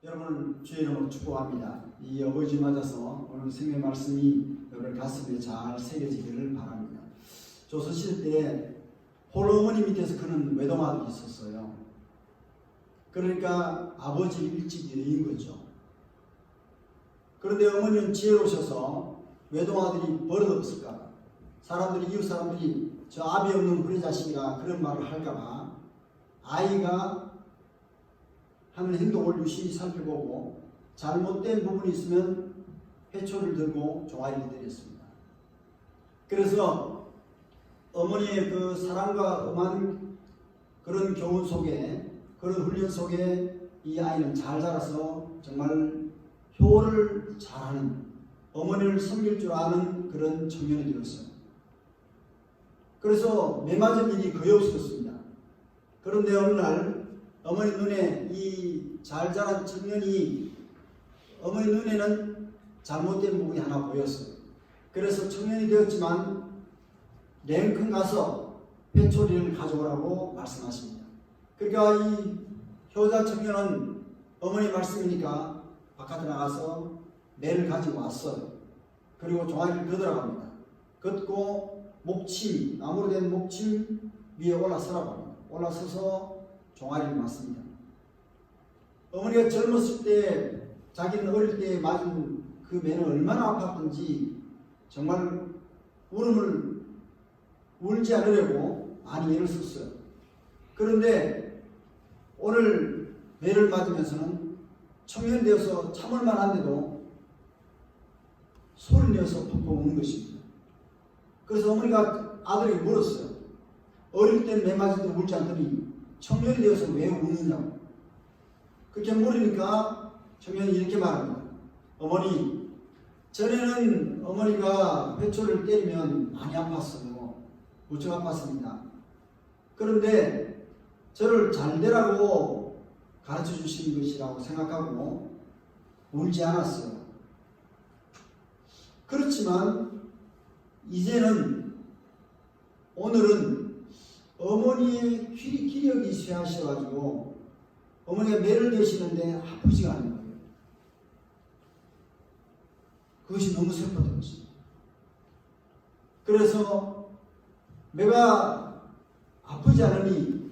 여러분을 주의 이름으로 축복합니다. 이 어버이주 맞아서 오늘 생명 말씀이 여러분 가슴에 잘 새겨지기를 바랍니다. 조선시대 때 홀어머니 밑에서 크는 외동아들이 있었어요. 그러니까 아버지 일찍 여인 거죠. 그런데 어머니는 지혜로우셔서 외동아들이 버릇없을까, 사람들이 이웃 사람들이 저 아비 없는 후레자식이라 그런 말을 할까봐 아이가 하는 행동을 유심히 살펴보고 잘못된 부분이 있으면 회초를 들고 종아리를 때렸습니다. 그래서 어머니의 그 사랑과 엄한 그런 교훈 속에, 그런 훈련 속에 이 아이는 잘 자라서 정말 효를 잘하는, 어머니를 섬길 줄 아는 그런 청년이 되었어요. 그래서 매맞은 일이 거의 없었습니다. 그런데 어느 날 어머니 눈에 이 잘 자란 청년이, 어머니 눈에는 잘못된 부분이 하나 보였어요. 그래서 청년이 되었지만 냉큼 가서 회초리를 가져오라고 말씀하십니다. 그러니까 이 효자 청년은 어머니 말씀이니까 바깥에 나가서 매를 가지고 왔어요. 그리고 종아리를 걷어갑니다. 걷고 목침, 나무로 된 목침 위에 올라서라고 합니다. 올라서서 종아리를 맞습니다. 어머니가 젊었을 때, 자기는 어릴 때 맞은 그 매는 얼마나 아팠던지 정말 울지 않으려고 많이 애를 썼어요. 그런데 오늘 매를 맞으면서는 청년 되어서 참을 만한데도 소리 내서 펑펑 우는 것입니다. 그래서 어머니가 아들에게 물었어요. 어릴 때는 매 맞을 때 울지 않더니 청년이 되어서 왜 우느냐고. 그렇게 물으니까 청년이 이렇게 말합니다. 어머니, 전에는 어머니가 회초를 때리면 많이 아팠어요. 무척 아팠습니다. 그런데 저를 잘 되라고 가르쳐 주신 것이라고 생각하고 울지 않았어요. 그렇지만 이제는, 오늘은 어머니의 기력이 쇠하셔가지고 어머니가 매를 드시는데 아프지가 않은 거예요. 그것이 너무 슬펐던 것입니다. 그래서 매가 아프지 않으니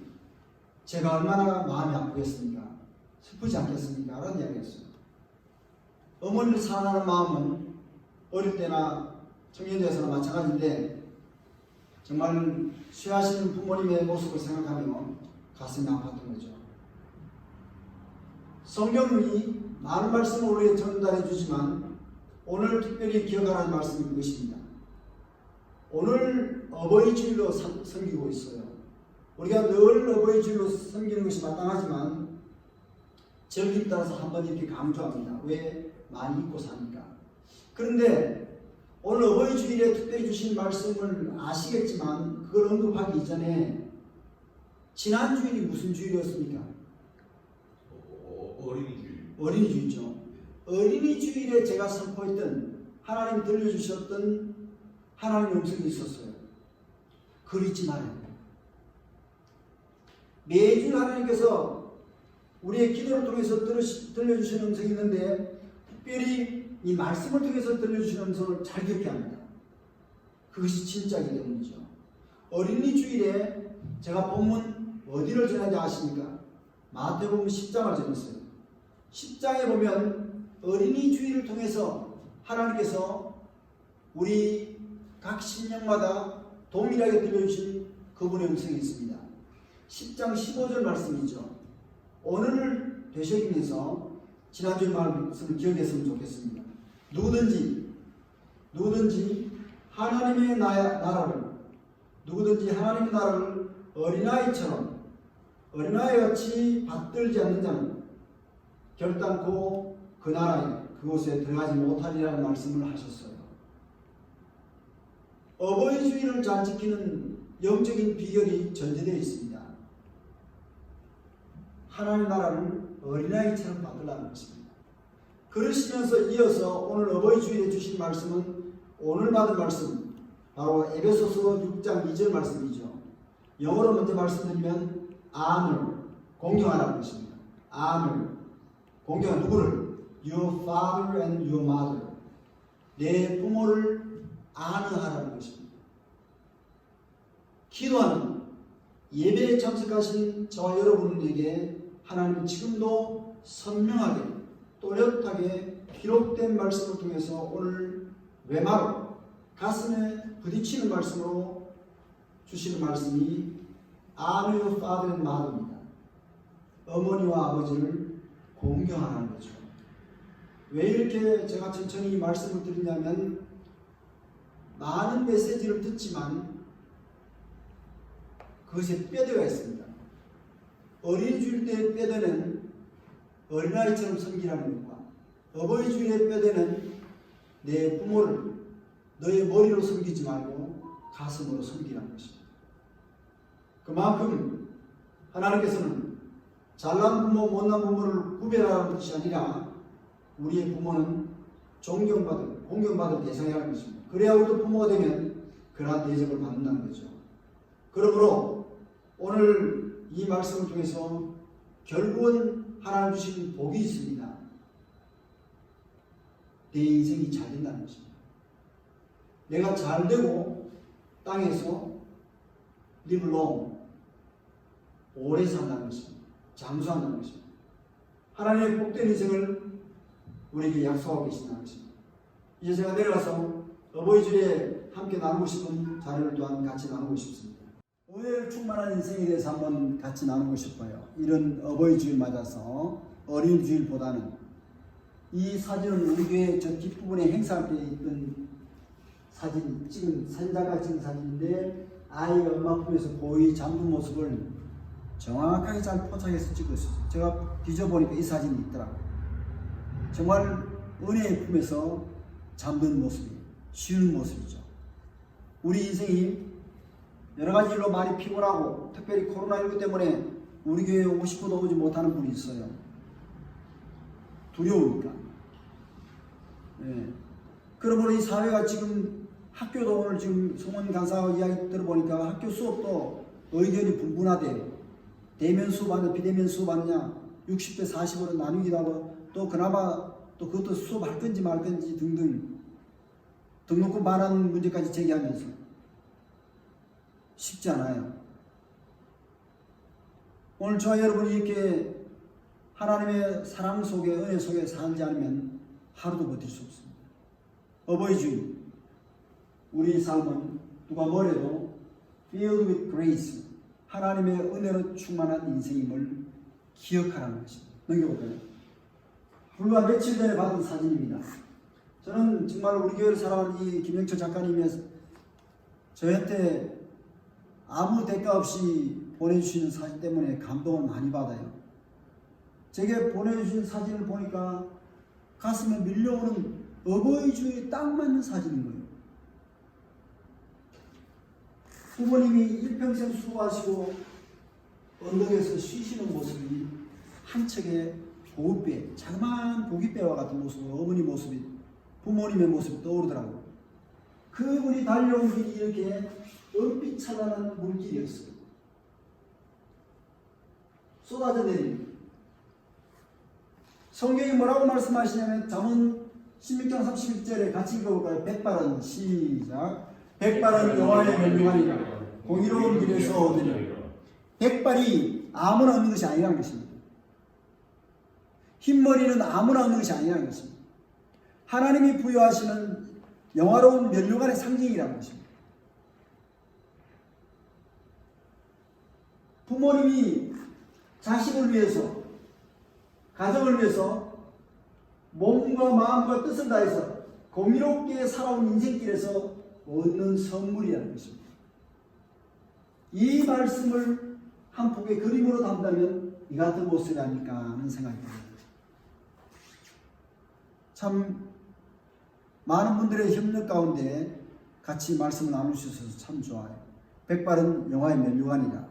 제가 얼마나 마음이 아프겠습니까? 슬프지 않겠습니까? 라는 이야기였어요. 어머니를 사랑하는 마음은 어릴 때나 청년 되어서나 마찬가지인데, 정말 쇠하시는 부모님의 모습을 생각하면 가슴이 아팠던 거죠. 성경이 많은 말씀을 우리에게 전달해 주지만 오늘 특별히 기억하라는 말씀이 그것입니다. 오늘 어버이 주일로 섬기고 있어요. 우리가 늘 어버이 주일로 섬기는 것이 마땅하지만 절기에 따라서 한번 이렇게 강조합니다. 왜? 많이 잊고 사니까. 그런데 오늘 어버이 주일에 특별히 주신 말씀을 아시겠지만 그걸 언급하기 이전에 지난 주일이 무슨 주일이었습니까? 어린이 주일이죠. 어린이 주일에 제가 선포했던, 하나님 들려주셨던 하나님의 음성이 있었어요. 그걸 잊지 말아요. 매주 하나님께서 우리의 기도를 통해서 들려주시는 음성이 있는데, 특별히 이 말씀을 통해서 들려주시는 음성을 잘 기억해야 합니다. 그것이 진짜이기 때문이죠. 어린이 주일에 제가 본문 어디를 전하지 아십니까? 마태복음 10장을 전했어요. 10장에 보면 어린이 주일을 통해서 하나님께서 우리 각 신령마다 동일하게 들려주신 그분의 음성이 있습니다. 10장 15절 말씀이죠. 오늘 되새기면서 지난주의 말씀을 기억했으면 좋겠습니다. 누구든지 하나님의 나라를, 어린아이처럼, 어린아이같이 받들지 않는 자는 결단코 그 나라에, 그곳에 들어가지 못하리라는 말씀을 하셨어요. 어버이 주일을 잘 지키는 영적인 비결이 전제되어 있습니다. 하나님의 나라를 어린아이처럼 받으라는 것입니다. 그러시면서 이어서 오늘 어버이 주일에 주신 말씀은, 오늘 받은 말씀, 바로 에베소서 6장 2절 말씀이죠. 영어로 먼저 말씀드리면 honor, 공경하라는 것입니다. honor. 공경한 누구를? Your father and your mother. 내 부모를 안으하라는 것입니다. 기도하는 예배에 참석하신 저와 여러분에게 하나님은 지금도 선명하게 또렷하게 기록된 말씀을 통해서 오늘 외마로 가슴에 부딪히는 말씀으로 주시는 말씀이 Honor your father and mother입니다. 어머니와 아버지를 공경하라는 거죠. 왜 이렇게 제가 천천히 말씀을 드리냐면 많은 메시지를 듣지만 그것에 뼈대가 있습니다. 어린 주일 때 뼈대는 어린아이처럼 섬기라는 것과 어버이 주일의 뼈대는 내 부모를 너의 머리로 섬기지 말고 가슴으로 섬기라는 것입니다. 그만큼 하나님께서는 잘난 부모, 못난 부모를 구별하라는 것이 아니라 우리의 부모는 존경받을, 공경받을 대상이라는 것입니다. 그래야 우리도 부모가 되면 그러한 대접을 받는다는 거죠. 그러므로 오늘 이 말씀을 통해서 결국은 하나님 주신 복이 있습니다. 내 인생이 잘 된다는 것입니다. 내가 잘 되고 땅에서 live long, 오래 산다는 것입니다. 장수한다는 것입니다. 하나님의 복된 인생을 우리에게 약속하고 계신다는 것입니다. 이제 제가 내려가서 어버이 주일에 함께 나누고 싶은 자료를 또한 같이 나누고 싶습니다. 은혜를 충만한 인생에 대해서 한번 같이 나누고 싶어요. 이런 어버이 주일 맞아서 어린 주일보다는 이 사진은 우리 교회 저 뒷부분에 행사할 때 있던 사진, 찍은 사진자가 찍은 사진인데 아이가 엄마 품에서 고이 잠든 모습을 정확하게 잘 포착해서 찍었어요. 제가 뒤져보니까 이 사진이 있더라고요. 정말 은혜의 품에서 잠든 모습이, 쉬는 모습이죠. 우리 인생이 여러 가지 일로 많이 피곤하고 특별히 코로나19 때문에 우리 교회에 오고 싶어도 오지 못하는 분이 있어요. 두려우니까. 네. 그러므로 이 사회가 지금 학교도 오늘 지금 송원 간사 이야기 들어보니까 학교 수업도 의견이 분분하대요. 대면 수업하냐 비대면 수업하느냐 60대 40으로 나누기도 하고 또 그나마 또 그것도 수업할 건지 말 건지 등등 등록금 반환 문제까지 제기하면서 쉽지 않아요. 오늘 저와 여러분이 이렇게 하나님의 사랑 속에 은혜 속에 살지 않으면 하루도 버틸 수 없습니다. 어버이 주일 우리 삶은 누가 뭐래도 filled with grace 하나님의 은혜로 충만한 인생임을 기억하라는 것입니다. 넘겨볼까요? 불과 며칠 전에 받은 사진입니다. 저는 정말 우리 교회를 사랑하는 이 김영철 작가님의 저한테 아무 대가 없이 보내주시는 사진 때문에 감동을 많이 받아요. 제게 보내주신 사진을 보니까 가슴에 밀려오는 어버이 주일에 딱 맞는 사진인 거예요. 부모님이 일평생 수고하시고 언덕에서 쉬시는 모습이 한 척의 보급배, 자그마한 보깃배와 같은 모습으로 어머니 모습이, 부모님의 모습이 떠오르더라고요. 그분이 달려온 길이 이렇게 은빛 찬란한 물길이었어요. 쏟아져 내립니다. 성경이 뭐라고 말씀하시냐면 잠언 16장 31절에 같이 읽어볼까요? 백발은 시작. 백발은 여호와의 멸류관이라 공의로운 길에서 얻으리. 백발이 아무나 얻는 것이 아니라는 것입니다. 흰머리는 아무나 얻는 것이 아니라는 것입니다. 하나님이 부여하시는 영화로운 멸류관의 상징이라는 것입니다. 부모님이 자식을 위해서, 가정을 위해서 몸과 마음과 뜻을 다해서 공의롭게 살아온 인생길에서 얻는 선물이라는 것입니다. 이 말씀을 한 폭의 그림으로 담다면 이 같은 모습이 아닐까 하는 생각이 듭니다. 참 많은 분들의 협력 가운데 같이 말씀을 나누셔서 참 좋아요. 백발은 영화의 멸류관이라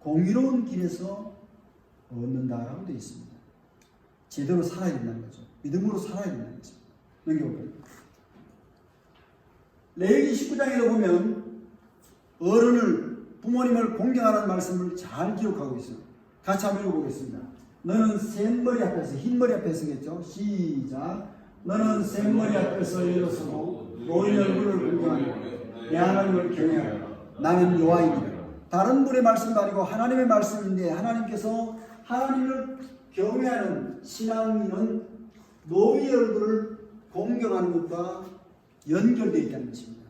공의로운 길에서 얻는다라고 되어 있습니다. 제대로 살아야 된다는 거죠. 믿음으로 살아야 된다는 거죠. 넘겨볼까요? 레위기 19장에도 보면 어른을, 부모님을 공경하라는 말씀을 잘 기록하고 있어요. 같이 한번 읽어보겠습니다. 너는 샘머리 앞에서, 흰머리 앞에서겠죠. 시작. 너는 샘머리 앞에서 일어서고 노인 얼굴을 공경하며 내 하나님을 경외하라. 나는 여호와이니라. 다른 분의 말씀도 아니고 하나님의 말씀인데, 하나님께서 하나님을 경외하는 신앙인은 노인의 얼굴을 공경하는 것과 연결되어 있다는 것입니다.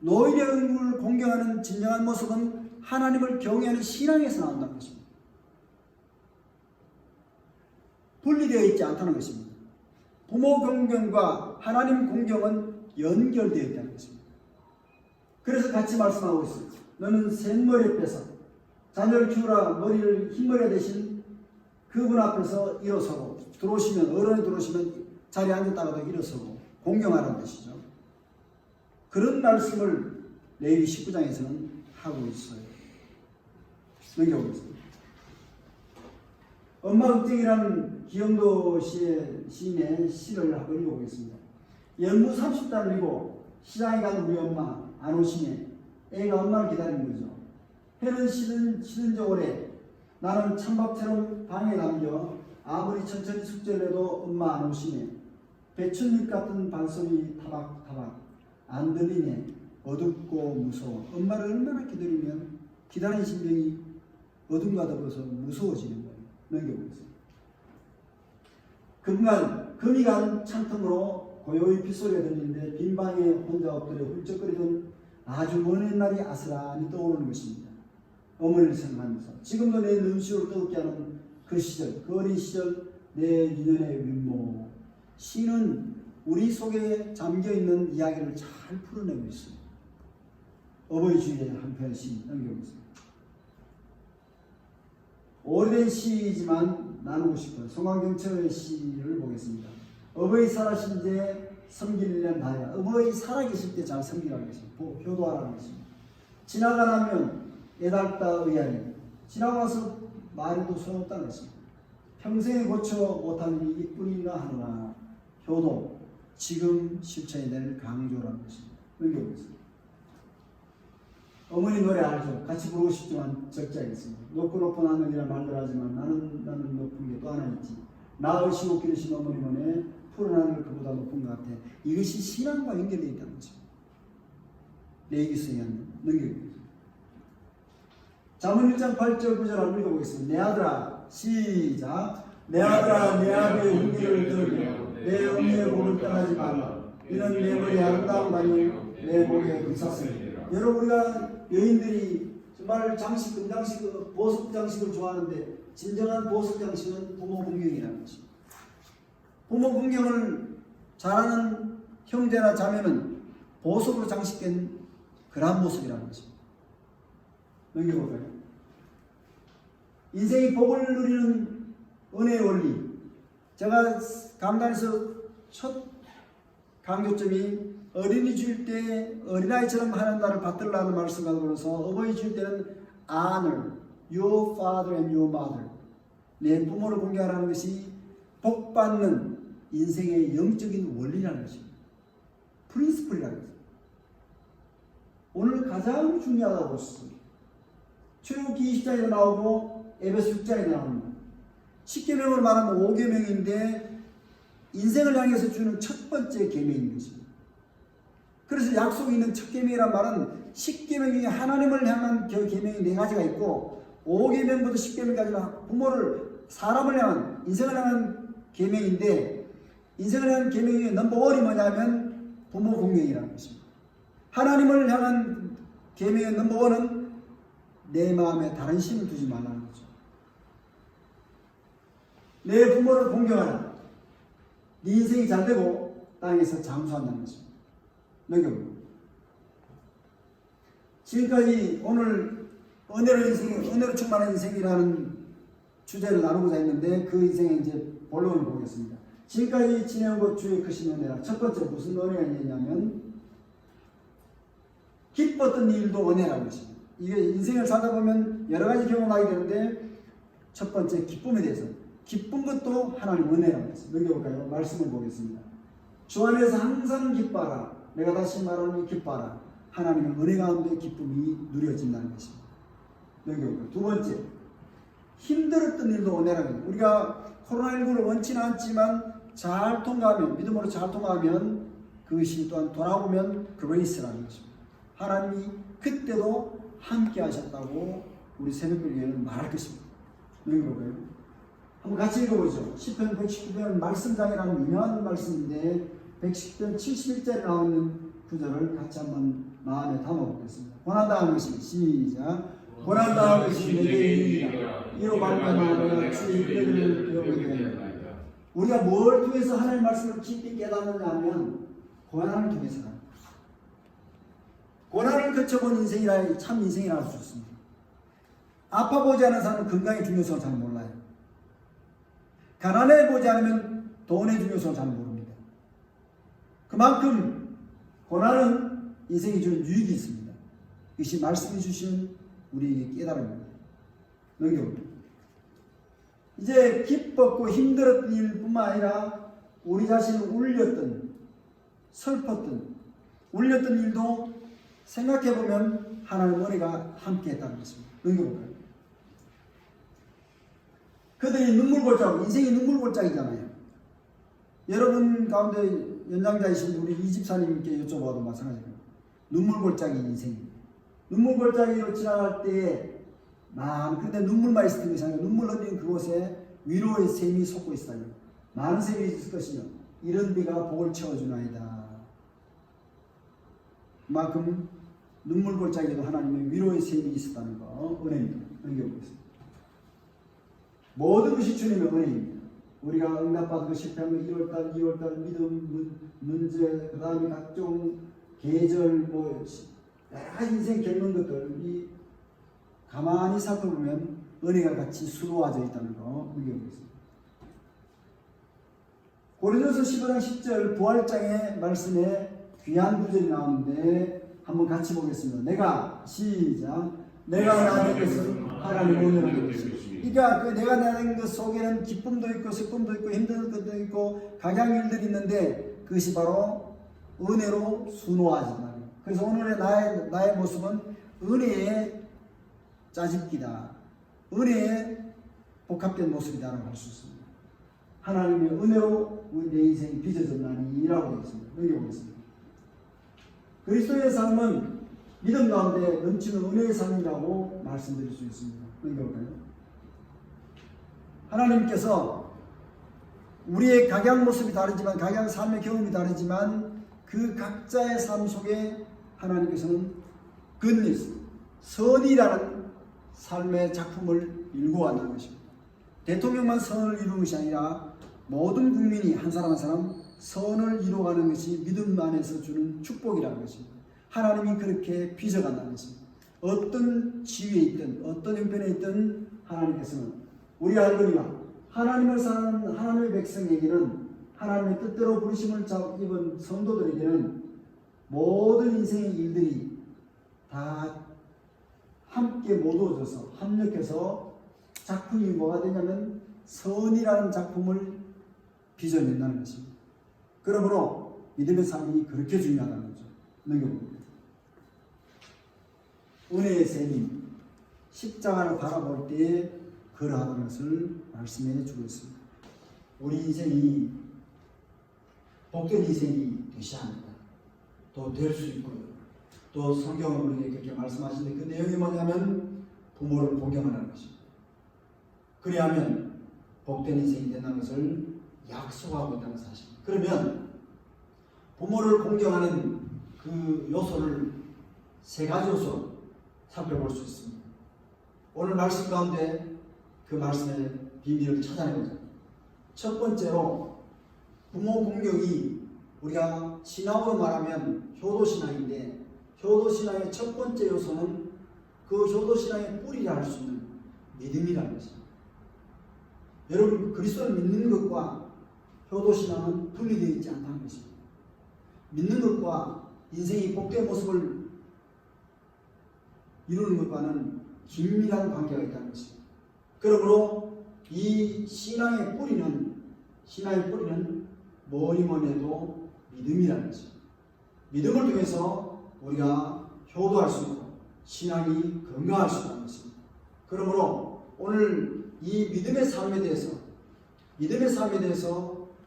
노인의 얼굴을 공경하는 진정한 모습은 하나님을 경외하는 신앙에서 나온다는 것입니다. 분리되어 있지 않다는 것입니다. 부모 공경과 하나님 공경은 연결되어 있다는 것입니다. 그래서 같이 말씀하고 있습니다. 너는 샘머리 앞에서 자녀를 키우라. 머리를 흰머리가 대신 그분 앞에서 일어서고, 들어오시면, 어른이 들어오시면 자리에 앉았다가도 일어서고 공경하라는 것이죠. 그런 말씀을 레위기 19장에서는 하고 있어요. 넘겨보겠습니다. 엄마 읍쟁이라는 기영도 시인의 시를 한번 읽어보겠습니다. 연무 30달이고 시장에 간 우리 엄마 안 오시네. 애가 엄마를 기다리는 거죠. 해는 쉬는 저울에 나는 찬밥처럼 방에 남겨 아무리 천천히 숙제를 해도 엄마 안 오시네. 배춧잎 같은 발소리 타박타박 안 들리네. 어둡고 무서워. 엄마를 얼마나 기다리면 기다리는 심정이 어둠과 더불어서 무서워지는 거예요. 넘겨보겠습니다. 그분간 금이 간 창통으로 고요히 빗소리가 들리는데 빈 방에 혼자 엎드려 훌쩍거리던 아주 먼 옛날이 아스란히 떠오르는 것입니다. 어머니를 생각하면서 지금도 내 눈시울을 뜨겁게 하는 그 시절, 그 어린 시절 내 유년의 윗모. 시는 우리 속에 잠겨있는 이야기를 잘 풀어내고 있습니다. 어버이 주일에 한편 시 넘겨보겠습니다. 오래된 시이지만 나누고 싶어요. 송광경철의 시를 보겠습니다. 어버이 살아신 제 섬길 일은 다야. 어버이 살아계실 때 잘 섬기라는 것입니다. 효도하라는 것입니다. 지나가 나면 애달다 의아해. 지나가서 말해도 소용없다는 것입니다. 평생에 고쳐 못한 일이 이뿐이나 하느라 효도, 지금 실천이 될 강조라는 것입니다. 넘겨보겠습니다. 어머니 노래 알죠? 같이 부르고 싶지만 적지 않겠습니다. 높고 높은 하늘이라 말들 하지만 나는 높은 게 또 하나 있지. 낳으시고 기르신 어머니 몸에 푸른 하늘 그보다 높은 것 같아. 이것이 신앙과 연결되어 있다는 것입니다. 레위기서에 넘겨보겠습니다. 잠언 1장 8절 9절 한번 읽어보겠습니다. 내 아들아, 시작. 내 아들아, 내 아비의 훈계를 들으며 내 어머니의 복을 떠나지 말라. 이는 내 머리에 아름다운 바니요 내 목에 금사슬이라. 여러분, 우리가 여인들이 정말 장식, 금장식, 보석 장식을 좋아하는데 진정한 보석 장식은 부모 공경이라는 것입니다. 부모 공경을 잘하는 형제나 자매는 보석으로 장식된 그러한 모습이라는 것입니다. 넘겨볼까요? 인생이 복을 누리는 은혜의 원리. 제가 강단에서 첫 강조점이 어린이 줄 때 어린아이처럼 하는 나를 받들라는 말씀을 가지고서 어버이 줄 때는 honor your father and your mother. 내 부모를 공경하라는 것이 복받는 인생의 영적인 원리라는 것입니다. 프린시플이라는 것입니다. 오늘 가장 중요하다고 보셨습니다. 출애굽기 20장에 나오고 에베소 6장에 나옵니다. 10계명을 말하면 5계명인데 인생을 향해서 주는 첫 번째 계명인 것입니다. 그래서 약속이 있는 첫 계명이란 말은 10계명 중에 하나님을 향한 계명이 4가지가 있고 5계명부터 10계명까지는 부모를, 사람을 향한, 인생을 향한 계명인데 인생을 향한 계명이 넘버 1이 뭐냐면 부모 공경이라는 것입니다. 하나님을 향한 계명의 넘버 1은 내 마음에 다른 신을 두지 말라는 거죠. 내 부모를 공경하라. 네 인생이 잘 되고 땅에서 장수한다는 것입니다. 넘겨봅니다. 지금까지 오늘 은혜로 충만한 인생이라는 주제를 나누고자 했는데 그 인생의 이제 본론을 보겠습니다. 지금까지 지내온 것 주의 크신 은혜라. 첫 번째 무슨 은혜가 있냐면 기뻤던 일도 은혜라는 것입니다. 이게 인생을 살다 보면 여러 가지 경험하게 되는데 첫 번째 기쁨에 대해서, 기쁜 것도 하나님 은혜라는 것입니다. 넘겨볼까요? 말씀을 보겠습니다. 주 안에서 항상 기뻐하라. 내가 다시 말하는 기뻐하라. 하나님의 은혜 가운데 기쁨이 누려진다는 것입니다. 넘겨볼까요? 두 번째, 힘들었던 일도 은혜라는 거예요. 우리가 코로나19를 원치는 않지만 잘 통과하면, 믿음으로 잘 통과하면 그것이 또한 돌아보면 그레이스라는 것입니다. 하나님이 그때도 함께 하셨다고 우리 새벽교회는 말할 것입니다. 능력으로요. 한번 같이 읽어보죠. 시편 119편 말씀장이라는 유명한 말씀인데 110편 71절에 나오는 구절을 같이 한번 마음에 담아보겠습니다. 고난당한 것이 시작. 고난당한 것이 내게 이르리라. 이로 말미암아 주의 뜻을 배우게 되리라. 우리가 뭘 통해서 하나님의 말씀을 깊이 깨닫느냐 하면 고난을 통해서다. 고난을 거쳐본 인생이라 참 인생이라 할 수 있습니다. 아파보지 않은 사람은 건강의 중요성을 잘 몰라요. 가난해보지 않으면 돈의 중요성을 잘 모릅니다. 그만큼 고난은 인생에 주는 유익이 있습니다. 이것이 말씀해 주신 우리에게 깨달음입니다. 능력입니다. 이제 기뻤고 힘들었던 일뿐만 아니라 우리 자신을 울렸던, 슬펐던, 울렸던 일도 생각해보면 하나님의 은혜가 함께했다는 것입니다. 능력을요. 그들이 눈물골짜기, 인생이 눈물골짜기잖아요. 여러분 가운데 연장자이신 우리 이집사님께 여쭤봐도 마찬가지입니다. 눈물골짜기 인생입니다. 눈물골짜기로 지나갈 때에 근데 눈물만 있었던 것이 아니라 눈물 흘리는 그곳에 위로의 샘이 솟고 있어요. 많은 샘이 있을 것이며 이런 비가 복을 채워주나이다. 그만큼 눈물골짜기에도 하나님의 위로의 샘이 있었다는 거 은혜입니다. 넘겨보고 있습니다. 모든 것이 주님의 은혜입니다. 우리가 응답받은 거 실패하면 1월달, 2월달 믿음, 문제, 그 다음에 각종 계절, 여러 가지 인생 겪는 것들이 가만히 살펴보면 은혜가 같이 수놓아져 있다는 거 느껴보겠습니다. 고린도서 15장 10절 부활장의 말씀에 귀한 구절이 나오는데 한번 같이 보겠습니다. 내가 시작. 내가 나된 것은 하나님의 은혜로 되었습니다. 그러니까 그 내가 나된 것 속에는 기쁨도 있고 슬픔도 있고 힘든 것도 있고 각양일들이 있는데 그것이 바로 은혜로 수놓아진다. 그래서 오늘의 나의 모습은 은혜의 짜집기다. 은혜의 복합된 모습이다라고 할 수 있습니다. 하나님의 은혜로 내 인생이 빚어졌나니라고 되어 있습니다. 넘겨보겠습니다. 그리스도의 삶은 믿음 가운데 넘치는 은혜의 삶이라고 말씀드릴 수 있습니다. 넘겨볼까요? 하나님께서 우리의 각양 모습이 다르지만 각양 삶의 경험이 다르지만 그 각자의 삶 속에 하나님께서는 goodness, 선이라는 삶의 작품을 이루고 간다는 것입니다. 대통령만 선을 이루는 것이 아니라 모든 국민이 한 사람 한 사람 선을 이루어가는 것이 믿음 안에서 주는 축복이라는 것입니다. 하나님이 그렇게 빚어간다는 것입니다. 어떤 지위에 있든 어떤 형편에 있든 하나님께서는 우리 할머니와 하나님을 사는 하나님의 백성에게는 하나님의 뜻대로 부르심을 입은 성도들에게는 모든 인생의 일들이 다 함께 모두어져서 합력해서 작품이 뭐가 되냐면 선이라는 작품을 빚어낸다는 것입니다. 그러므로 믿음의 삶이 그렇게 중요하다는 거죠. 넘겨봅니다. 은혜의 샘이 십자가를 바라볼 때에 그러하다는 것을 말씀해 주고 있습니다. 우리 인생이 복된 인생이 되셔야 합니다. 또 될 수 있고요. 또 성경은 우리에게 그렇게 말씀하시는데 그 내용이 뭐냐면 부모를 공경하는 것입니다. 그래야면 복된 인생이 된다는 것을 약속하고 있다는 사실입니다. 그러면 부모를 공경하는 그 요소를 세 가지 요소 살펴볼 수 있습니다. 오늘 말씀 가운데 그 말씀의 비밀을 찾아내보자. 첫 번째로 부모 공경이 우리가 신앙으로 말하면 효도신앙인데 효도신앙의 첫 번째 요소는 그 효도신앙의 뿌리라 할 수 있는 믿음이라는 것입니다. 여러분 그리스도를 믿는 것과 효도신앙은 분리되어 있지 않다는 것입니다. 믿는 것과 인생의 복된 모습을 이루는 것과는 긴밀한 관계가 있다는 것입니다. 그러므로 이 신앙의 뿌리는 뭐니 해도 믿음이라는 것입니다. 믿음을 통해서 우리가 효도할 수 있고 신앙이 건강할 수 있다는 것입니다. 그러므로 오늘 이 믿음의 삶에 대해서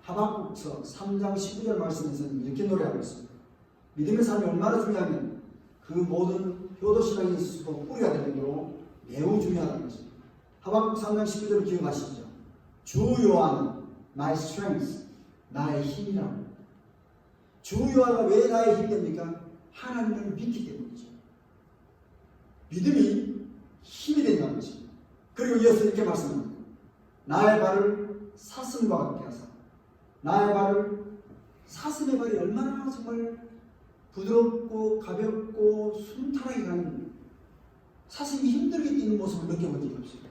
하박국서 3장 19절 말씀에서는 이렇게 노래하고 있습니다. 믿음의 삶이 얼마나 중요하면 그 모든 효도신앙이 있어도 뿌리가 되는 정도로 매우 중요하다는 것입니다. 하박국 3장 19절을 기억하시죠? 주 여호와는 my strength, 나의 힘이라고. 주 여호와가 왜 나의 힘이 됩니까? 하나님을 믿기 때문이죠. 믿음이 힘이 된다는 것입니다. 그리고 이어서 이렇게 말씀합니다. 나의 발을 사슴과 같게 하사. 나의 발을, 사슴의 발이 얼마나 정말 부드럽고 가볍고 순탄하게 가는, 사슴이 힘들게 뛰는 모습을 느껴본 적이 없습니다.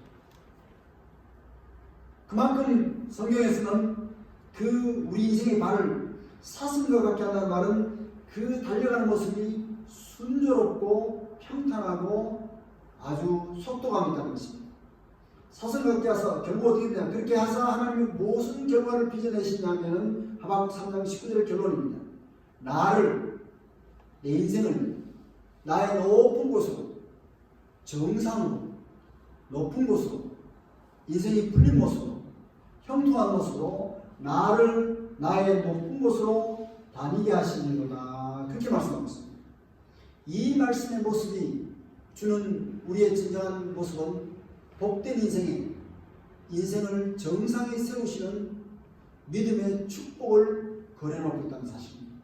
그만큼 성경에서는 그 우리 인생의 발을 사슴과 같게 한다는 말은 그 달려가는 모습이 순조롭고 평탄하고 아주 속도감 있다는 것입니다. 사슴과 같게 하사 결국 어떻게 되냐, 그렇게 하사 하나님이 무슨 결과를 빚어내시냐면 하박국 3장 19절의 결론입니다. 나를, 내 인생을 나의 높은 곳으로, 정상으로, 높은 곳으로, 인생이 풀린 모습으로, 형통한 모습으로 나를 나의 높은 곳으로 다니게 하시는구나, 그렇게 말씀하고 있습니다. 이 말씀의 모습이 주는 우리의 진정한 모습은 복된 인생을 정상에 세우시는 믿음의 축복을 거려놓고 있다는 사실입니다.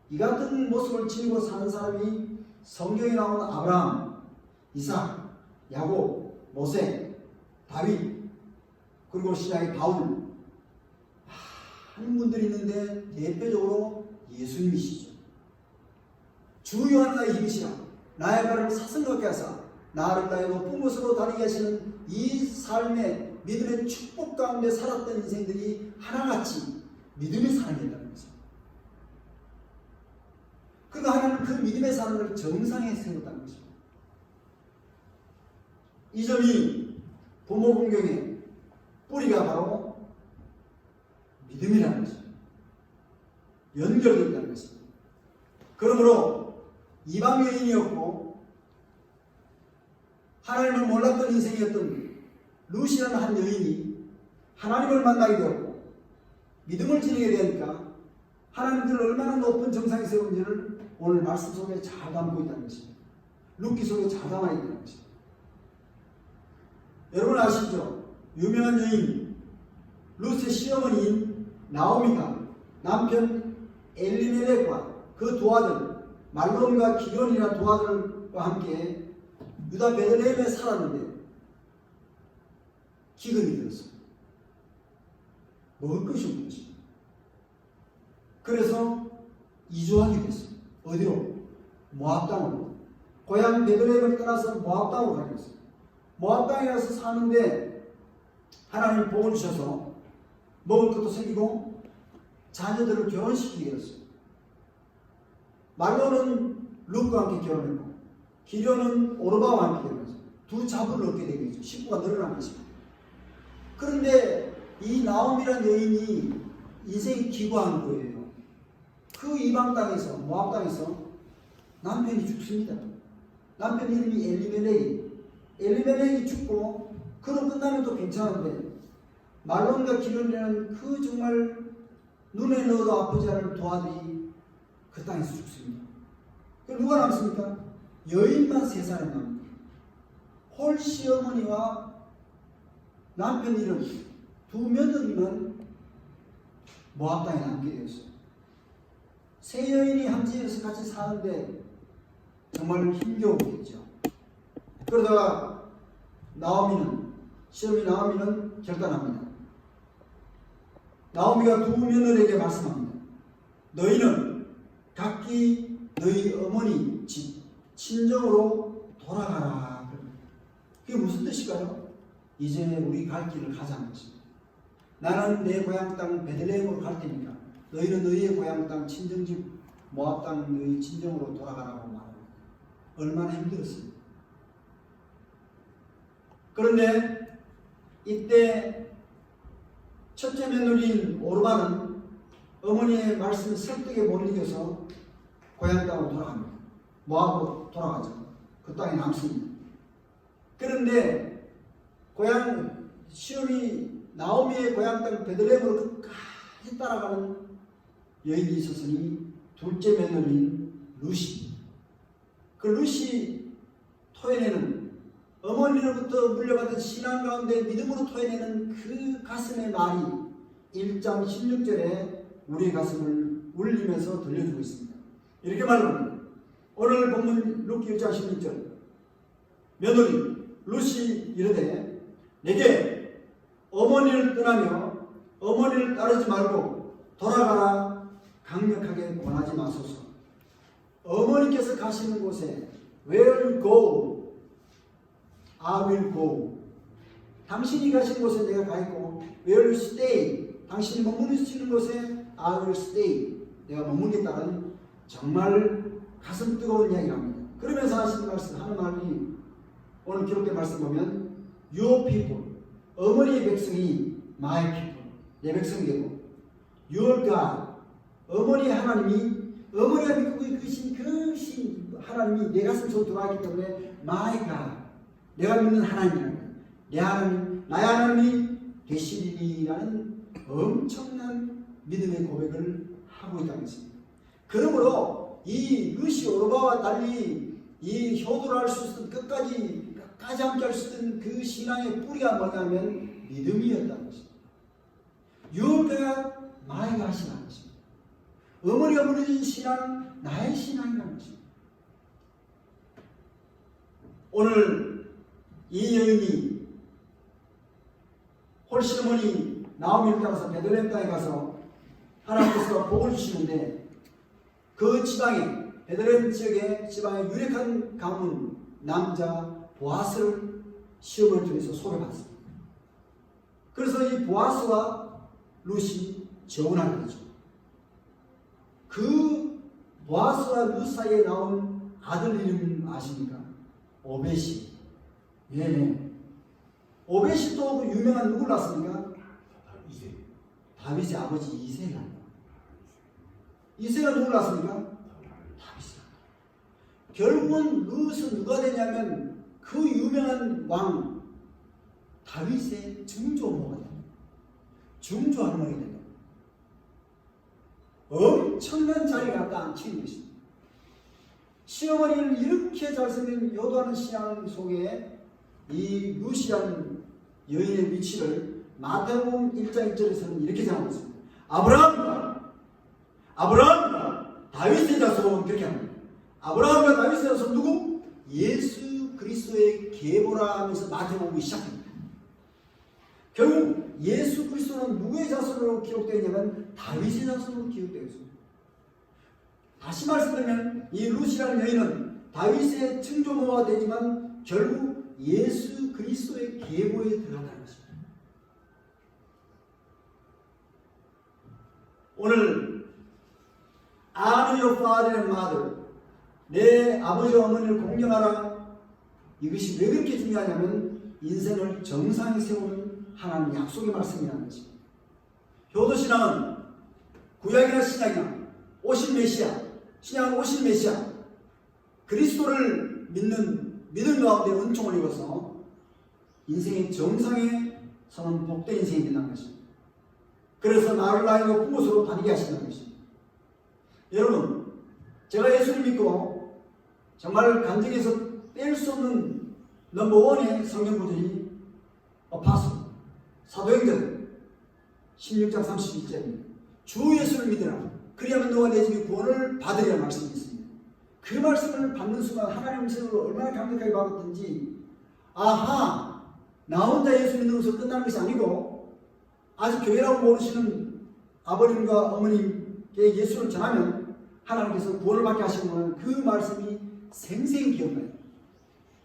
이 같은 모습을 지니고 사는 사람이 성경에 나오는 아브라함, 이삭, 야곱, 모세, 다윗, 그리고 신약의 바울, 많은 분들이 있는데 대표적으로 예수님이시죠. 주 요한나의 힘이시라 나의 발을 사슴 같게 하사 나를 나의 높은 곳으로 다니게 하시는 이 삶의 믿음의 축복 가운데 살았던 인생들이 하나같이 믿음의 삶이었다는 것입니다. 그러니까 하나님은 그 믿음의 삶을 정상에 세웠다는 것입니다. 이 점이 부모 공경의 뿌리가 바로 믿음이라는 것입니다. 연결되어 있다는 것입니다. 그러므로 이방 여인이었고 하나님을 몰랐던 인생이었던 루시라는 한 여인이 하나님을 만나게 되었고 믿음을 지니게 되니까 하나님들 얼마나 높은 정상에 세운지를 오늘 말씀 속에 잘 담고 있다는 것입니다. 룻기 속에 잘 담아 있다는 것입니다. 여러분 아시죠? 유명한 여인 룻의 시어머니인 나오미가 남편 엘리멜렉과 그 두 아들 말론과 기련이라는 두 아들과 함께 유다 베들레헴에 살았는데 기근이 들었습니다. 먹을 것이 없는 것입니다. 그래서 이주하게 됐습니다. 어디로? 모압 땅으로. 고향 베들레헴을 떠나서 모압 땅으로 가게 됐습니다. 모압 땅에 가서 사는데 하나님 복을 주셔서 먹을 것도 생기고 자녀들을 결혼시키게 됐습니다. 말로는 룻과 함께 결혼했고 기련은 오르바와 함께 결혼했습니다. 두 자부를 얻게 되겠죠. 식구가 늘어난 것입니다. 그런데 이 나오미라는 여인이 인생이 기구한 거예요. 그 이방 땅에서 모압 땅에서 남편이 죽습니다. 남편 이름이 엘리멜렉이 죽고 그로 끝나면 또 괜찮은데 말론과 기련이라는 그 정말 눈에 넣어도 아프지 않을 두 아들이 그 땅에서 죽습니다. 그럼 누가 남습니까? 여인만 3사람이 남습니다. 홀 시어머니와 남편 이름 두 며느리만 모압 땅에 남게 되었어요. 세 여인이 한 집에서 같이 사는데 정말 힘겨웠겠죠. 그러다가 시어머니 나오미는 결단합니다. 나오미가 두 며느리에게 말씀합니다. 너희는 각기 너희 어머니 집 친정으로 돌아가라. 그게 무슨 뜻일까요? 이제 우리 갈 길을 가자는 것입니다. 나는 내 고향 땅 베들레헴으로 갈 테니까 너희는 너희의 고향 땅 친정집 모압 땅 너희 친정으로 돌아가라고 말합니다. 얼마나 힘들었습니까? 그런데 이때 첫째 며느리인 오르바는 어머니의 말씀을 설득에 못 이겨서 고향 땅으로 돌아갑니다. 모압으로 돌아가죠. 그 땅에 남습니다. 그런데 고향 시험이 나오미의 고향 땅 베들레헴으로 끝까지 따라가는 여인이 있었으니 둘째 며느리인 루시. 그 루시 토해내는 어머니로부터 물려받은 신앙 가운데 믿음으로 토해내는 그 가슴의 말이 1장 16절에 우리의 가슴을 울리면서 들려주고 있습니다. 이렇게 말합니다. 오늘 본문 룻기 1장 16절 며느리 루시 이르되 내게 어머니를 떠나며 어머니를 따르지 말고 돌아가라 강력하게 권하지 마소서. 어머니께서 가시는 곳에 Where you go, I will go. 당신이 가신 곳에 내가 가 있고 Where you stay, 당신이 머무르시는 곳에 I will stay. 내가 머물겠다는 정말 가슴 뜨거운 이야기랍니다. 그러면서 하시는 말씀, 하는 말이 오늘 기록된 말씀 보면 Your people, 어머니의 백성이 My people, 내 백성이 되고 Your God, 어머니의 하나님이 어머니가 믿고 계신 그 신 하나님이 내 가슴 속에 들어왔기 때문에 My God, 내가 믿는 하나님이라는 내 하나님, 나의 하나님이 되시리라는 엄청난 믿음의 고백을 하고 있다는 것입니다. 그러므로 이 루시 오르바와 달리 이 효도를 할 수 있었던 끝까지 함께 할 수 있던 그 신앙의 뿌리가 뭐냐면 믿음이었다는 것입니다. 유업가 마이가 신앙인 것입니다. 어머니가 무너진 신앙, 나의 신앙이라는 것입니다. 오늘 이 여인이 홀시어머니 나오미를 따라서 베들레헴 땅에 가서 하나님께서 복을 주시는데 그 지방에 베들레헴 지역의 지방의 유력한 가문 남자 보아스를 시험을 통해서 소개받습니다. 그래서 이 보아스와 룻이 재혼하게 되죠. 그 보아스와 룻 사이에 나온 아들 이름 아십니까? 오벳이. 예. 오벳이 또 그 유명한 누구를 낳았습니까? 다윗의 아버지 이새가. 이새가 누구를 낳았습니까? 다윗이. 결국은 룻은 누가 되냐면 그 유명한 왕 다윗의 증조모가 됩니다. 증조 할머니가 됩니다. 엄청난 자리가 갖다 앉힌 것입니다. 시어머니는 이렇게 잘생긴 요도하는 신앙 속에 이 룻이라는 여인의 위치를 마태복음 1장 1절에서는 이렇게 정하고 있습니다. 아브라함 다윗의 자손 그렇게 합니다. 아브라함과 다윗의 자손 누구? 예수 그리스도의 계보라 하면서 마태복음이 시작합니다. 결국 예수 그리스도는 누구의 자손으로 기록되어 있냐면 다윗의 자손으로 기록되어 있습니다. 다시 말씀드리면 이 룻이라는 여인은 다윗의 증조모가 되지만 결국 예수 그리스도의 계보에 들어간다는 것입니다. 오늘 honor your father and mother, 내 아버지와 어머니를 공경하라. 이것이 왜 그렇게 중요하냐면 인생을 정상에 세우는 하나님 약속의 말씀이라는 것입니다. 효도신앙은 구약이나 신약이나 오신 메시아, 신약은 오신 메시아 그리스도를 믿는 믿음 가운데 은총을 입어서 인생의 정상에 서는 복된 인생이 된다는 것입니다. 그래서 나를 나이고 품옷으로 다니게 하신다는 것입니다. 여러분, 제가 예수를 믿고 정말 간증에서 뺄 수 없는 넘버원의 성경 구절이 어파스 사도행전 16장 32절입니다. 주 예수를 믿으라. 그리하면 너가 내 집에 구원을 받으리라는 말씀이 있습니다. 그 말씀을 받는 순간 하나님의 음성을 얼마나 강력하게 받았든지 아하, 나 혼자 예수 믿는 것으로 끝나는 것이 아니고 아직 교회라고 모르시는 아버님과 어머님께 예수를 전하면 하나님께서 구원을 받게 하시는 그 말씀이 생생히 기억나요.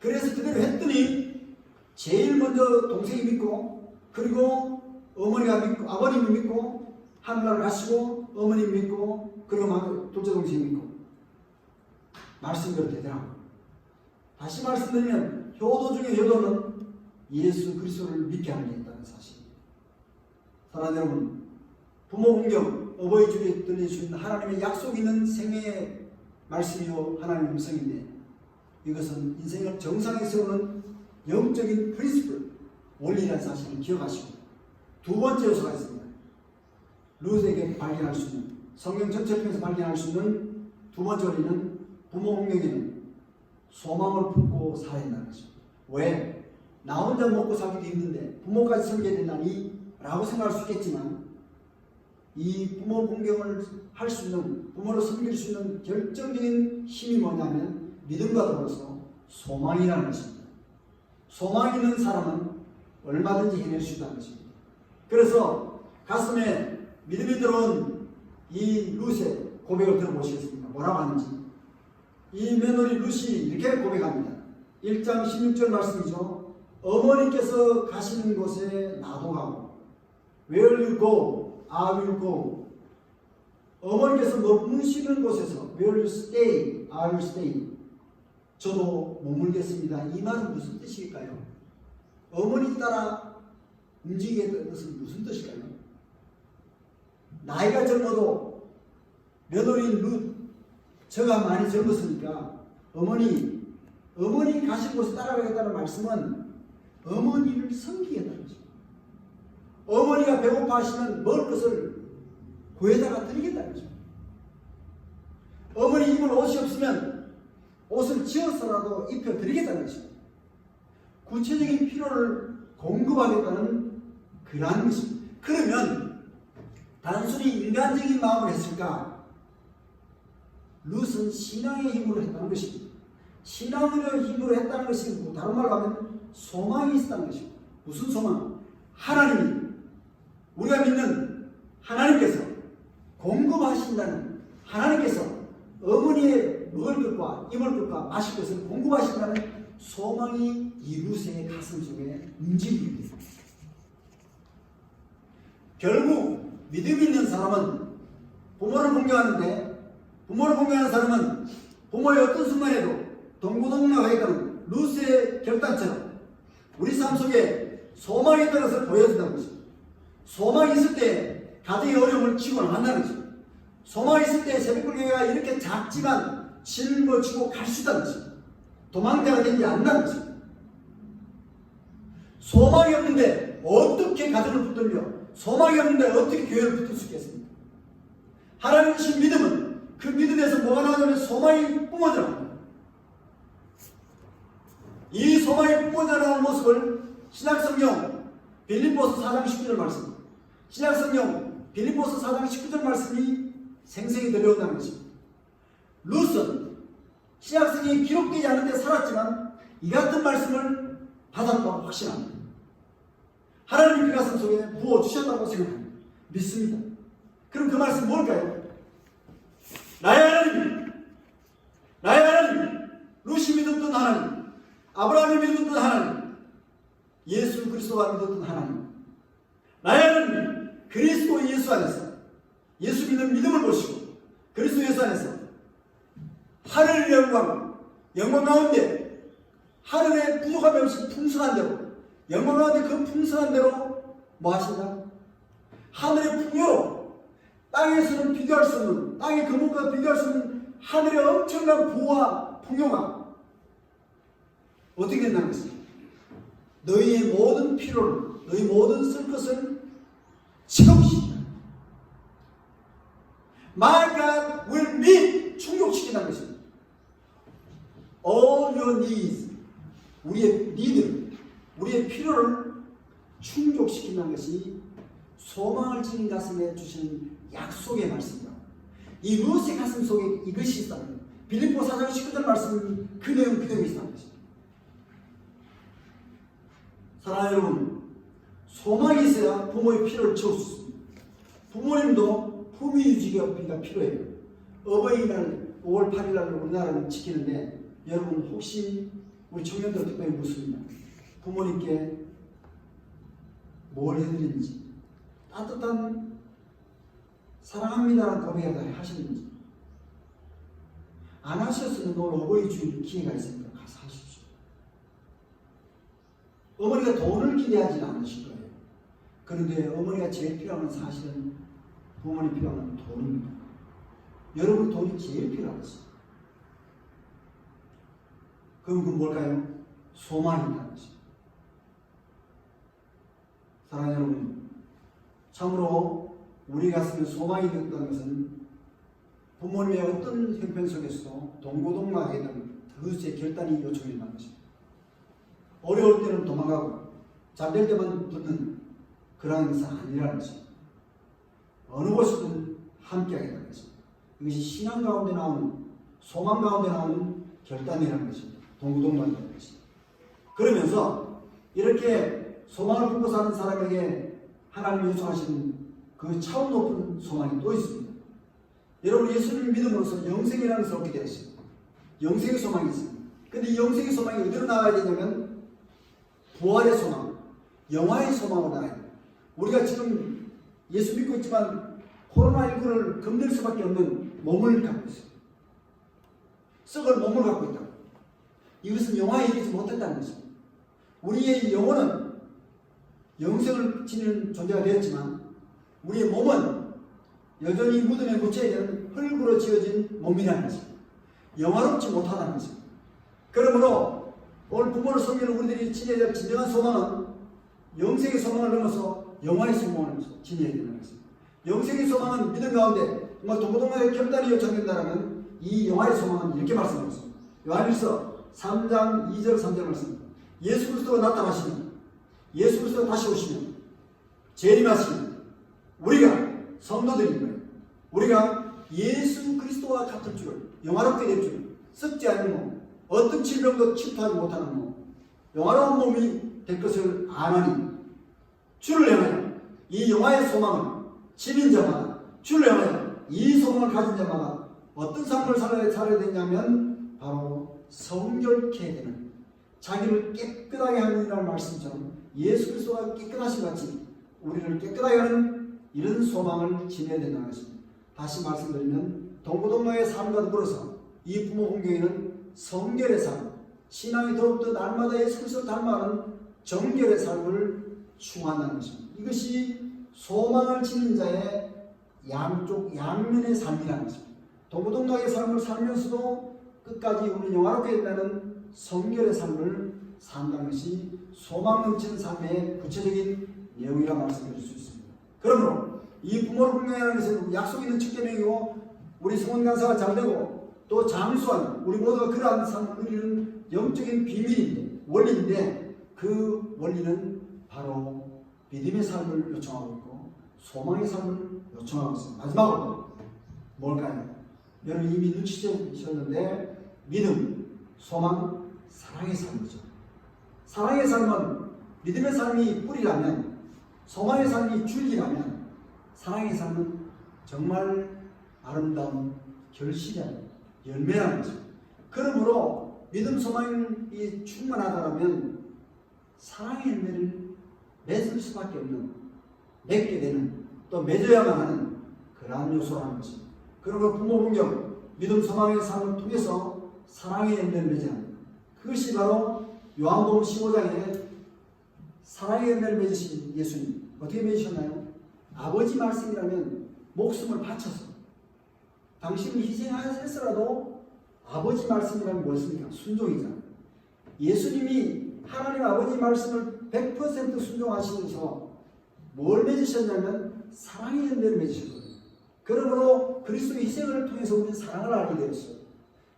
그래서 그대로 했더니 제일 먼저 동생이 믿고 그리고 어머니가 믿고 아버님이 믿고 하늘나라를 가시고 어머님 믿고 그리고 둘째 동생이 믿고 말씀대로 되더라고요. 다시 말씀드리면 효도 중에 효도는 예수 그리스도를 믿게 하는 게 있다는 사실입니다. 사랑하는 여러분, 부모 공경, 어버이 주에 들려주신 하나님의 약속 있는 생애의 말씀이요 하나님의 음성인데 이것은 인생을 정상에 세우는 영적인 프린시플, 원리라는 사실을 기억하시고, 두 번째 요소가 있습니다. 룻에게 발견할 수 있는, 성경 전체를 통해서 발견할 수 있는 두 번째 원리는 부모 운명에는 소망을 품고 살아야 한다는 것입니다. 왜? 나 혼자 먹고 살기도 힘든데 부모까지 섬겨야 된다니 라고 생각할 수 있겠지만, 이 부모 공경을 할 수 있는, 부모를 섬길 수 있는 결정적인 힘이 뭐냐면 믿음과 더불어서 소망이라는 것입니다. 소망 있는 사람은 얼마든지 해낼 수 있다는 것입니다. 그래서 가슴에 믿음이 들어온 이 룻의 고백을 들어보시겠습니다. 뭐라고 하는지. 이 며느리 룻이 이렇게 고백합니다. 1장 16절 말씀이죠. 어머니께서 가시는 곳에 나도 가고, Where you go, I will go. 어머니께서 머무시는 곳에서 Where you stay, I will stay. 저도 머물겠습니다. 이 말은 무슨 뜻일까요? 어머니 따라 움직이겠다는 것은 무슨 뜻일까요? 나이가 젊어도 며느리인 룻, 저가 많이 젊었으니까 어머니 가신 곳에 따라가겠다는 말씀은 어머니를 섬기겠다는 것입니다. 어머니가 배고파하시면 먹을 것을 구해다가 드리겠다는 것입니다. 어머니 입을 옷이 없으면 옷을 지어서라도 입혀드리겠다는 것입니다. 구체적인 필요를 공급하겠다는 그러한 것입니다. 그러면 단순히 인간적인 마음을 했을까? 룻은 신앙의 힘으로 했다는 것입니다. 신앙의 힘으로 했다는 것이 다른 말로 하면 소망이 있었다는 것입니다. 무슨 소망? 하나님이, 우리가 믿는 하나님께서 공급하신다는, 하나님께서 어머니의 먹을 것과 입을 것과 마실 것을 공급하신다는 소망이 이 룻의 가슴 속에 움직입니다. 결국 믿음 있는 사람은 부모를 공경하는데, 부모를 공경하는 사람은 부모의 어떤 순간에도 동고동락하겠다는 룻의 결단처럼 우리 삶 속에 소망이 있다는 것을 보여준다는 것입니다. 소망이 있을 때 가정의 어려움을 치고 나간다는 것입니다. 소망이 있을 때 새벽불교회가 이렇게 작지만 짊어지고 갈 수 있다는 것입니다. 도망자가 되지 않는다는 것입니다. 소망이 없는데 어떻게 가정을 붙들며, 소망이 없는데 어떻게 교회를 붙들 수 있겠습니까? 하나님 주신 믿음은, 그 믿음에서 뭐가 나오냐면 소망이 뿜어져 나옵니다. 이 소망이 뿜어져 나오는 모습을 신약성경 빌립보서 4장 19절 말씀, 신약성경 빌립보서 4장 19절 말씀이 생생히 들려온다는 것입니다. 룻은 신약성경이 기록되지 않은 데 살았지만 이 같은 말씀을 받았다고 확신합니다. 하나님이 그 가슴 속에 부어주셨다고 생각합니다. 믿습니다. 그럼 그 말씀 뭘까요? 나의 하나님, 나의 하나님, 룻이 믿었던 하나님, 아브라함이 믿었던 하나님, 예수 그리스도가 믿었던 하나님, 나의 하나님, 그리스도 예수 안에서, 예수 믿는 믿음을 보시고 그리스도 예수 안에서 하늘의 영광 가운데, 하늘의 부족함이 없이 풍성한 대로, 영광 가운데 그 풍성한 대로 뭐 하신다? 하늘의 풍요로, 땅에서는 비교할 수 없는, 땅의 금옥과 비교할 수 없는 하늘의 엄청난 부와 풍요가 어떻게 된다는 것입니다. 너희의 모든 필요를, 너희 모든 쓸 것을 채우시다. My God will meet, 충족시킨다는 것입니다. All your needs, 우리의 니드, 우리의 필요를 충족시킨다는 것이 소망을 지닌 가슴에 주시는 약속의 말씀입니다. 이 룻의 가슴 속에 이것이 있다는 거예요. 빌립보 4장 19절 말씀이 그 내용 그대로 있다는 것입니다. 사랑하는 여러분, 소망이 있어야 부모의 필요를 채울 수 있습니다. 부모님도 품위유지가 필요해요. 어버이날 5월 8일 날 우리나라는 지키는데, 여러분 혹시 우리 청년들 특별히 묻습니다. 부모님께 뭘 해드리는지, 따뜻한 사랑합니다라는 고백을 하시는지. 안 하셨으면 오늘 어버이 주일 기회가 있으니까 가서 하십시오. 어머니가 돈을 기대하지는 않으실 거예요. 그런데 어머니가 제일 필요한 건 사실은 부모님 필요한 건 돈입니다. 여러분 돈이 제일 필요하겠어요. 그럼 그건 뭘까요? 소망이 있다는 것입니다. 사랑하는 여러분, 참으로 우리 가슴에 소망이 있다는 것은 부모님의 어떤 형편 속에서도 동고동락하게 되는 그것의 결단이 요청된다는 것입니다. 어려울 때는 도망가고 잘 될 때만 붙는 그런 것은 아니라는 것입니다. 어느 곳이든 함께하게 되는 것입니다. 이것이 신앙 가운데 나오는, 소망 가운데 나오는 결단이라는 것입니다. 동고동락이라는 것입니다. 그러면서 이렇게 소망을 품고 사는 사람에게 하나님이 요청하시는 그 차원 높은 소망이 또 있습니다. 여러분, 예수님을 믿음으로써 영생이라는 것을 얻게 되었습니다. 영생의 소망이 있습니다. 근데 이 영생의 소망이 어디로 나가야 되냐면 부활의 소망, 영화의 소망으로 나가야 돼요. 우리가 지금 예수 믿고 있지만 코로나19를 견딜 수밖에 없는 몸을 갖고 있어요. 썩을 몸을 갖고 있다. 이것은 영화에 이기지 못했다는 것입니다. 우리의 영혼은 영생을 지니는 존재가 되었지만 우리의 몸은 여전히 무덤에 묻혀야 되는 흙으로 지어진 몸이라는 것입니다. 영화롭지 못하다는 것입니다. 그러므로 오늘 부모를 섬기는 우리들이 지녀야 될 진정한 소망은 영생의 소망을 넘어서 영화의 소망을 지녀야 되는 것입니다. 영생의 소망은 믿음 가운데 정말 동고동락의 결단이 요청된다면 이 영화의 소망은 이렇게 말씀하셨습니다. 요한일서 3장 2절 3절 말씀입니다. 예수 그리스도가 나타나시면, 예수 그리스도가 다시 오시면, 재림하시면 우리가 성도들인 거예요. 우리가 예수 그리스도와 같을 줄을, 영화롭게 될 줄을, 썩지 않는 몸, 어떤 질병도 침투하지 못하는 몸, 영화로운 몸이 될 것을 아나니 주를 향하여 이 영화의 소망을 지닌 자마다, 주를 향하여 이 소망을 가진 자마다 어떤 삶을 살아야 되냐면 바로 성결케 되는, 자기를 깨끗하게 하는 이라는 말씀처럼 예수 그리스도가 깨끗하신 같이 우리를 깨끗하게 하는 이런 소망을 지내야 된다는 것입니다. 다시 말씀드리면 동고동락의 삶과 더불어서 이 부모 공경에는 성결의 삶, 신앙이 더욱더 날마다 예수 그리스도를 닮아가는 정결의 삶을 추구한다는 것입니다. 이것이 소망을 지닌 자의 양쪽 양면의 삶이라는 것입니다. 동고동락의 삶을 살면서도 끝까지 우리 영화롭게 된다는 성결의 삶을 산다는 것이 소망 넘치는 삶의 구체적인 내용이라 말씀드릴 수 있습니다. 그러므로 이 부모를 공경하는 것은 약속 있는 칙계명이고 우리 성원 간사가 잘되고 또 장수한 우리 모두가 그러한 삶을 누리는 영적인 비밀인데, 원리인데 그 원리는 바로 믿음의 삶을 요청하고 있고 소망의 삶을 요청하고 있습니다. 마지막으로 뭘까요? 여러분 이미 눈치채셨는데 믿음, 소망, 사랑의 삶이죠. 사랑의 삶은 믿음의 삶이 뿌리라면, 소망의 삶이 줄기라면 사랑의 삶은 정말 아름다운 결실이라는 열매라는 것입니다. 그러므로 믿음, 소망이 충만하다면 사랑의 열매를 맺을 수밖에 없는, 맺게 되는, 또 맺어야만 하는 그러한 요소라는 것입니다. 그러므로 부모 공경, 믿음, 소망의 삶을 통해서 사랑의 열매를 맺어야 합니다. 그것이 바로 요한복음 15장에 사랑의 열매를 맺으신 예수님 어떻게 맺으셨나요? 아버지 말씀이라면 목숨을 바쳐서 당신을 희생하였으라도 아버지 말씀이라면 무엇입니까? 순종이잖아요. 예수님이 하나님 아버지 말씀을 100% 순종하시면서 뭘 맺으셨냐면 사랑의 열매를 맺으셨거든요. 그러므로 그리스도의 희생을 통해서 우리는 사랑을 알게 되었어요.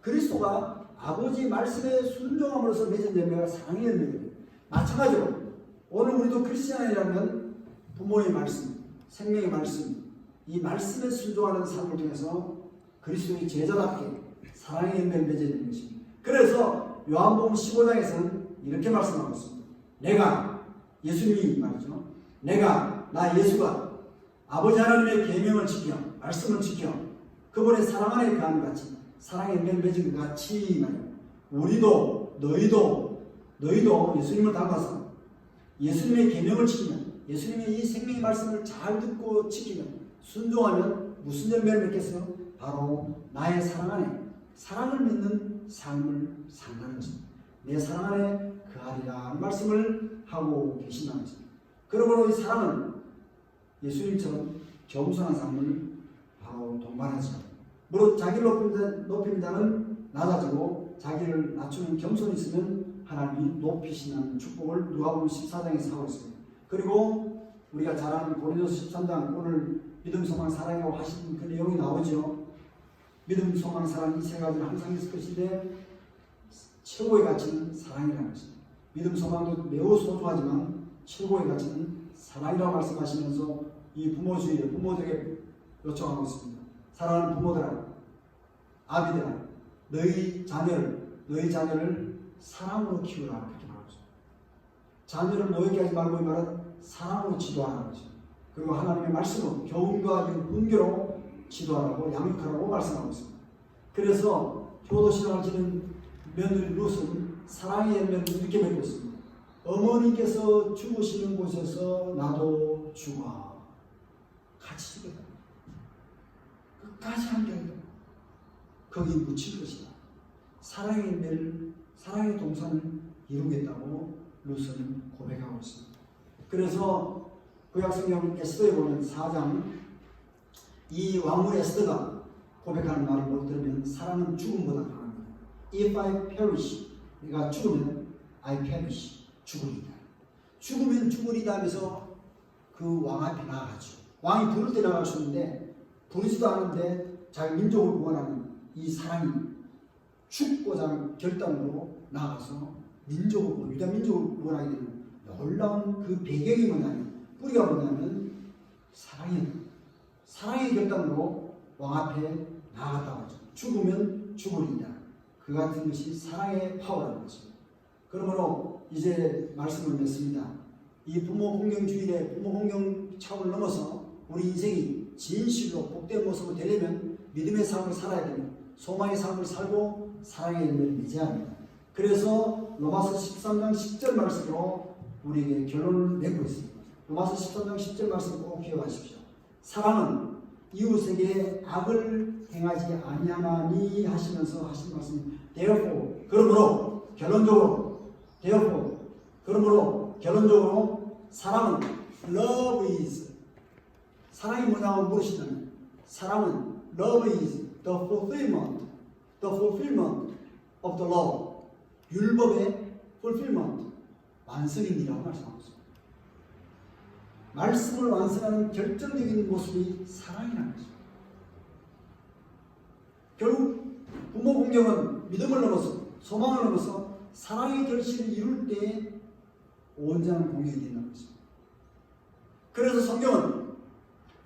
그리스도가 아버지 말씀에 순종함으로써 맺은 열매가 사랑의 열매예요. 마찬가지로 오늘 우리도 크리스찬이라면 부모의 말씀, 생명의 말씀, 이 말씀에 순종하는 삶을 통해서 그리스도의 제자답게 사랑의 열매를 맺어야 되는 것입니다. 그래서 요한복음 15장에서는 이렇게 말씀하고 있습니다. 내가, 예수님이 말이죠. 나 예수가 아버지 하나님의 계명을 지켜, 말씀을 지켜 그분의 사랑 안에 거하는 같이 사랑의 열매를 맺은 것 같이 말이에요. 우리도 너희도 예수님을 닮아서 예수님의 계명을 지키면, 예수님의 이 생명의 말씀을 잘 듣고 지키면, 순종하면 무슨 열매를 맺겠어요? 바로 나의 사랑 안에 사랑을 맺는 삶을 산다는 것입니다. 내 사랑 안에 거하리라 말씀을 하고 계신다는 것입니다. 그러므로 이 사랑은 예수님처럼 겸손한 삶을 바로 동반하죠. 무릇 자기를 높이는 자는 낮아지고 자기를 낮추는 겸손이 있으면 하나님이 높이시는 축복을 누가복음 14장에서 하고 있습니다. 그리고 우리가 잘 아는 고린도서 13장 오늘 믿음, 소망, 사랑이라고 하신 그 내용이 나오죠. 믿음, 소망, 사랑 이 세 가지는 항상 있을 것인데 최고의 가치는 사랑이라는 것입니다. 믿음, 소망도 매우 소중하지만 최고의 가치는 사랑이라고 말씀하시면서 이 부모주의를 부모들에게 요청하고 있습니다. 사랑하는 부모들아, 아비들아, 너희 자녀를 사랑으로 키우라 그렇게 말하고 있습니다. 자녀를 노예케 하지 말고 이 말은 사랑으로 지도하라는 거죠. 그리고 하나님의 말씀으로 교훈과 훈계로 지도하라고 양육하라고 말씀하고 있습니다. 그래서 효도신앙을 지닌 며느리 룻은 사랑의 열매를 이렇게 맺고 있습니다. 어머니께서 죽으시는 곳에서 나도 죽어. 같이 죽겠다. 끝까지 함께하겠다. 거기 묻힐 것이다. 사랑의 열매를, 사랑의 동산을 이루겠다고 룻은 고백하고 있습니다. 그래서 구약성경 에스더에 보면 4장 이 왕후 에스더가 고백하는 말을 못 들으면 사랑은 죽음보다 강합니다. If I perish, 내가 죽으면 I perish, 죽으리다. 죽으면 죽으리다 하면서 그 왕 앞에 나아가죠. 왕이 부를 때 나갈 수 있는데 부르지도 않은데 자기 민족을 구원하는 이 사랑이 죽고자 하는 결단으로 나아가서 유다 민족을 구원하게 되는 놀라운 그 배경이 뭐냐면 뿌리가 뭐냐면 사랑의 결단으로 왕 앞에 나아갔다고 하죠. 죽으면 죽으리다. 그 같은 것이 사랑의 파워라는 것입니다. 그러므로 이제 말씀을 맺습니다. 이 부모 공경 주일에 부모 공경 차원을 넘어서 우리 인생이 진실로 복된 모습을 되려면 믿음의 삶을 살아야 됩니다. 소망의 삶을 살고 사랑의 열매를 맺어야 합니다. 그래서 로마서 13장 10절 말씀으로 우리에게 결론을 내고 있습니다. 로마서 13장 10절 말씀 꼭 기억하십시오. 사랑은 이웃에게 악을 행하지 아니하나니 하시면서 하신 말씀이 therefore 결론적으로 사랑은 love is 사랑이 뭐냐고 물으시다면 사랑은 love is the fulfillment of the law 율법의 fulfillment 완성입니다라고 말씀하고 있습니다. 말씀을 완성하는 결정적인 모습이 사랑이라는 것입니다. 결국 부모 공경은 믿음을 넘어서 소망을 넘어서 사랑의 결실을 이룰 때에 온전한 공경이 된다는 것입니다. 그래서 성경은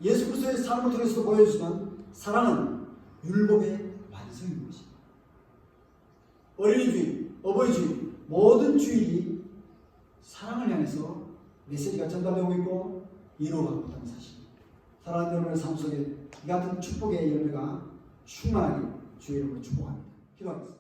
예수 그리스도의 삶을 통해서도 보여주지만 사랑은 율법의 완성인 것입니다. 어린이 주일, 어버이 주일, 모든 주일이 사랑을 향해서 메시지가 전달되고 있고 이루어가고 있다는 사실입니다. 사랑하는 여러분의 삶 속에 이 같은 축복의 열매가 충만하게 주의 이름으로 축복합니다. 기도하겠습니다.